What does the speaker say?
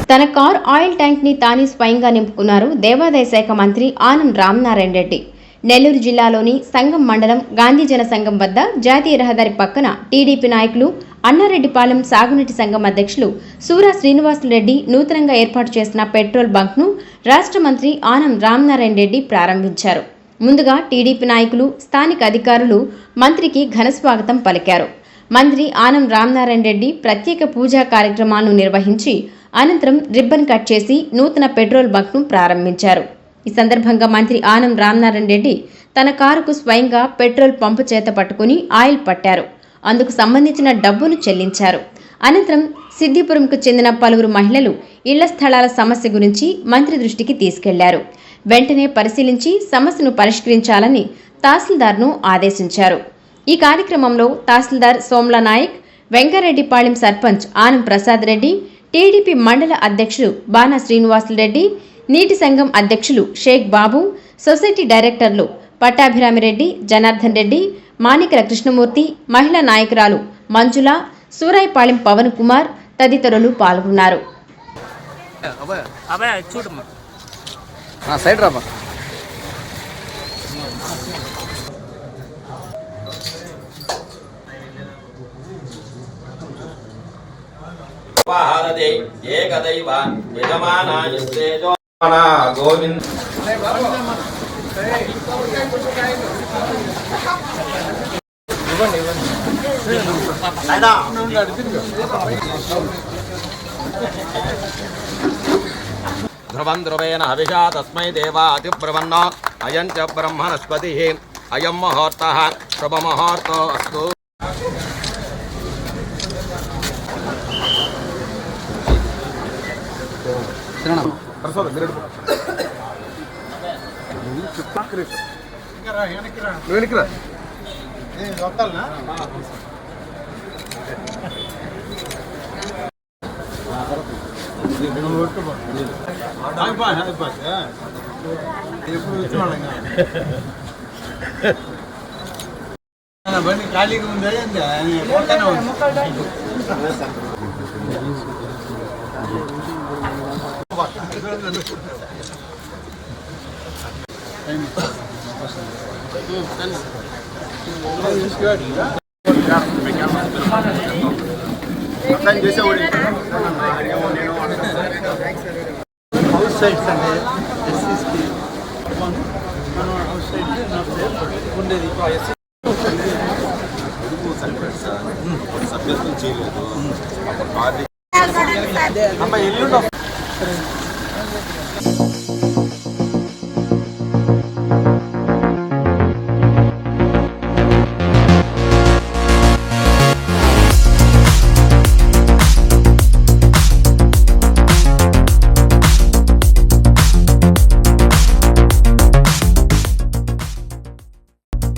తన car oil tank ని తానే స్వయంగా నింపుకున్నారు దేవాదాయ శాఖ మంత్రి ఆనం రామనారాయణ రెడ్డి. నెల్లూరు జిల్లాలోని సంగం మండలం గాంధీ జన సంఘం వద్ద జాతీయ రహదారి పక్కన టీడీపీ నాయకులు అన్నారెడ్డిపాలెం సాగునీటి సంఘం అధ్యక్షులు సూరా శ్రీనివాసులరెడ్డి నూతనంగా ఏర్పాటు చేసిన పెట్రోల్ బంక్ ను రాష్ట్ర మంత్రి ఆనం రామనారాయణ రెడ్డి ప్రారంభించారు. ముందుగా టీడీపీ నాయకులు, స్థానిక అధికారులు మంత్రికి ఘన స్వాగతం పలికారు. మంత్రి ఆనం రామనారాయణ రెడ్డి ప్రత్యేక పూజా కార్యక్రమాలను నిర్వహించి అనంతరం రిబ్బన్ కట్ చేసి నూతన పెట్రోల్ బంక్ ను ప్రారంభించారు. ఈ సందర్భంగా మంత్రి ఆనం రామనారాయణ రెడ్డి తన కారుకు స్వయంగా పెట్రోల్ పంపు చేత పట్టుకుని ఆయిల్ పట్టారు. అందుకు సంబంధించిన డబ్బును చెల్లించారు. అనంతరం సిద్దిపురంకు చెందిన పలువురు మహిళలు ఇళ్ల స్థలాల సమస్య గురించి మంత్రి దృష్టికి తీసుకెళ్లారు. వెంటనే పరిశీలించి సమస్యను పరిష్కరించాలని తహసీల్దార్ను ఆదేశించారు. ఈ కార్యక్రమంలో తహసీల్దార్ సోమ్లా నాయక్, వెంకరెడ్డిపాళెం సర్పంచ్ ఆనం ప్రసాద్ రెడ్డి, టీడీపీ మండల అధ్యక్షులు బానా శ్రీనివాసులరెడ్డి, నీటి సంఘం అధ్యక్షులు షేక్ బాబు, సొసైటీ డైరెక్టర్లు పట్టాభిరామిరెడ్డి, జనార్దన్ రెడ్డి, మాణికల కృష్ణమూర్తి, మహిళా నాయకురాలు మంజుల, సూరాయిపాళెం పవన్ కుమార్ తదితరులు పాల్గొన్నారు. भारते एकदैव यजमानायस्तेजो गोविंद ध्रुवं ध्रुवेण हविषा तस्मै देवातिब्रवन्नो अयं च ब्रह्मणस्पतिः अयं मुहूर्तः शुभमुहूर्तो अस्तु. ఖాళీగా ఉంది. హౌస్ సైడ్స్ అంటే ఎస్సీస్కి మనం హౌస్ సైడ్ ఉండేది సభ్యత్వం చేయలేదు. అమ్మ ఎల్లుండి